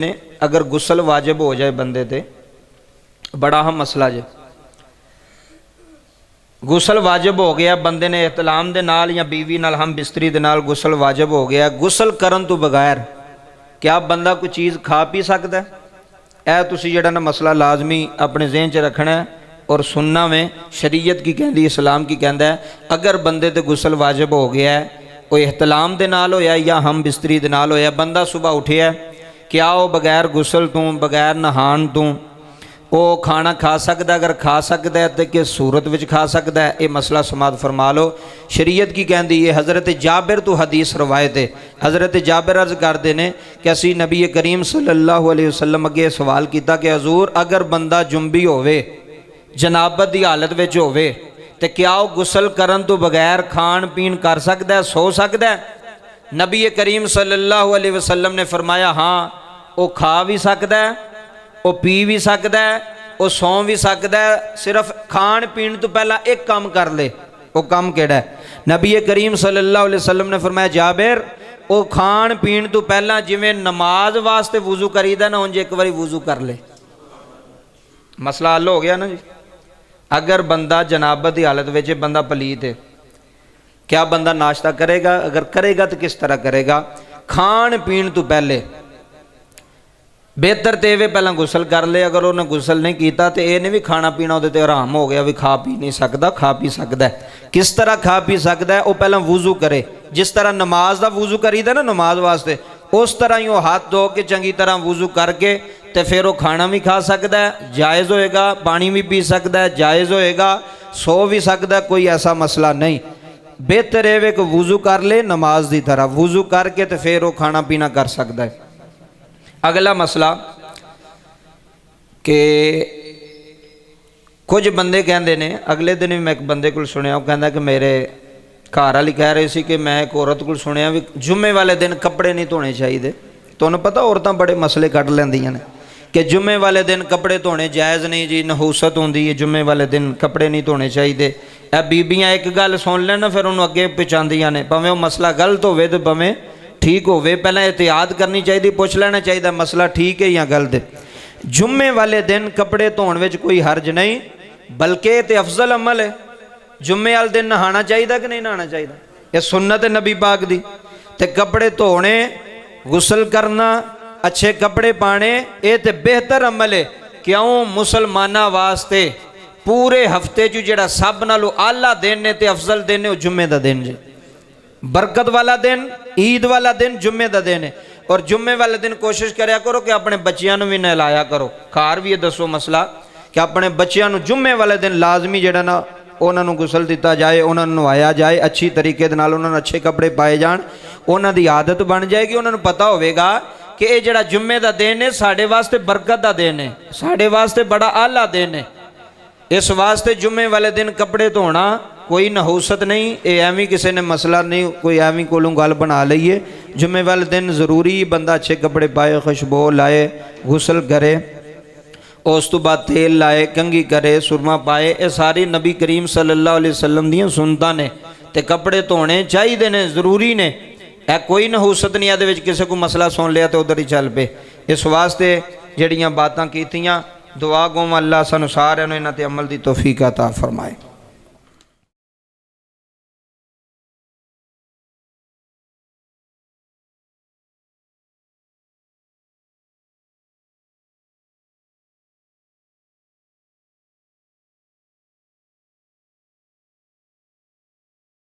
نے اگر غسل واجب ہو جائے بندے تے بڑا اہم مسئلہ جے غسل واجب ہو گیا بندے نے احتلام دے نال یا بیوی نال ہم بستری دے نال غسل واجب ہو گیا غسل کرن تو بغیر کیا بندہ کوئی چیز کھا پی سکتا ہے اے تسی جڑا نا مسئلہ لازمی اپنے ذہن چ رکھنا ہے اور سننا میں شریعت کی کہندی اسلام کی کہندا ہے اگر بندے تے غسل واجب ہو گیا ہے وہ احتلام دے نال ہویا یا ہم بستری دے نال ہویا بندہ صبح اٹھیا ہے کیا وہ بغیر غسل تو بغیر نہان تو وہ کھانا کھا سکتا ہے اگر کھا سکتا ہے تو کس صورت وچ کھا سکتا ہے یہ مسئلہ سماعت فرما لو شریعت کی کہندی یہ حضرت جابر تو حدیث روایت ہے حضرت جابر عرض کردے نے کہ اسی نبی کریم صلی اللہ علیہ وسلم اگے سوال کیتا کہ حضور اگر بندہ جنبی ہوئے جنابت دی حالت وچ ہوئے تو کیا وہ غسل کرن تو بغیر کھان پین کر سکتا ہے سو سکتا ہے نبی کریم صلی اللہ علیہ وسلم نے فرمایا ہاں وہ کھا بھی سکتا ہے وہ پی بھی سکتا ہے وہ سو بھی سکتا ہے صرف کھان پین تو پہلا ایک کام کر لے وہ کام کیڑا ہے نبی کریم صلی اللہ علیہ وسلم نے فرمایا جابر وہ کھان پین تو پہلا جویں نماز واسطے وضو کریدا نا انج ایک باری وضو کر لے مسئلہ حل ہو گیا نا جی اگر بندہ جنابت دی حالت وچ بندہ پلیت ہے کیا بندہ ناشتہ کرے گا اگر کرے گا تو کس طرح کرے گا کھان پین تو پہلے بہتر تے پہلا غسل کر لے اگر انہیں غسل نہیں کیتا تو یہ نہیں بھی کھانا پینا وہ تے حرام ہو گیا بھی کھا پی نہیں سکتا کھا پی سکتا ہے کس طرح کھا پی سکتا ہے وہ پہلا وضو کرے جس طرح نماز دا وضو کریدا نا نماز واسطے اس طرح ہی وہ ہاتھ دھو کے چنگی طرح وضو کر کے تے پھر وہ کھانا بھی کھا سکتا ہے جائز ہوئے گا پانی بھی پی سکتا ہے جائز ہوئے گا سو بھی سکتا ہے کوئی ایسا مسئلہ نہیں بہتر ہے کہ وضو کر لے نماز دی طرح وضو کر کے تے پھر وہ کھانا پینا کر سکتا ہے اگلا مسئلہ کہ کچھ بندے کہندے نے اگلے دن بھی میں ایک بندے کو سنیا وہ کہندا کہ میرے گھر والی کہہ رہی سی کہ میں ایک عورت کو سنیا بھی جمعے والے دن کپڑے نہیں دھونے چاہیے تمہیں پتہ عورتاں بڑے مسئلے کٹ لیندیاں نے کہ جمعے والے دن کپڑے دھونے جائز نہیں جی نحوست ہوندی ہے جمعے والے دن کپڑے نہیں دھونے چاہیے اے بیبیاں ایک گل سن لین پھر انہوں اگے پہچاندیاں نے پاویں وہ مسئلہ غلط ہوئے تو پاویں ٹھیک ہوئے پہلے احتیاط کرنی چاہیے پوچھ لینا چاہیے مسئلہ ٹھیک ہے یا غلط ہے جمعے والے دن کپڑے دھون وچ کوئی حرج نہیں بلکہ تے افضل عمل ہے جمعے والے دن نہانا چاہیے کہ نہیں نہانا چاہیے یہ سنت نبی پاک دی تے کپڑے دھونے غسل کرنا اچھے کپڑے پانے یہ تے بہتر عمل ہے کیوں مسلمانہ واسطے پورے ہفتے جو جڑا سب نالو اعلیٰ دن نے تے افضل دن ہے وہ جمعے دا دن جے برکت والا دن عید والا دن جمعے دا دن ہے اور جمعے والے دن کوشش کریا کرو کہ اپنے بچیاں نو بھی نہلایا کرو کار بھی یہ دسو مسئلہ کہ اپنے بچیاں نو جمعے والے دن لازمی جڑا نا انہاں نو غسل دیتا جائے انہاں نو نہوایا جائے اچھی طریقے دے نال انہاں نو اچھے کپڑے پائے جان انہاں دی عادت بن جائے گی انہاں نو پتہ ہوئے گا کہ یہ جڑا جمعے دا دن ہے ساڑھے واسطے برکت دا دن ہے ساڑھے واسطے بڑا اعلیٰ دن ہے اس واسطے جمعے والے دن کپڑے دھونا کوئی نحوست نہیں اے ایویں کسی نے مسئلہ نہیں کوئی ایویں کولوں گل بنا لئیے جمعے والے دن ضروری بندہ اچھے کپڑے پائے خوشبو لائے غسل کرے اس تو بعد تیل لائے کنگھی کرے سرما پائے یہ ساری نبی کریم صلی اللہ علیہ وسلم دیاں سنتاں نے تے کپڑے دھونے چاہیے نے ضروری نے اے کوئی نحوست نہیں ہے کسی کو مسئلہ سن لیا تو ادھر ہی چل پے اس واسطے جڑیاں باتاں کیتیاں دعا گو اللہ سانو سارے انہاں تے عمل دی توفیق عطا فرمائے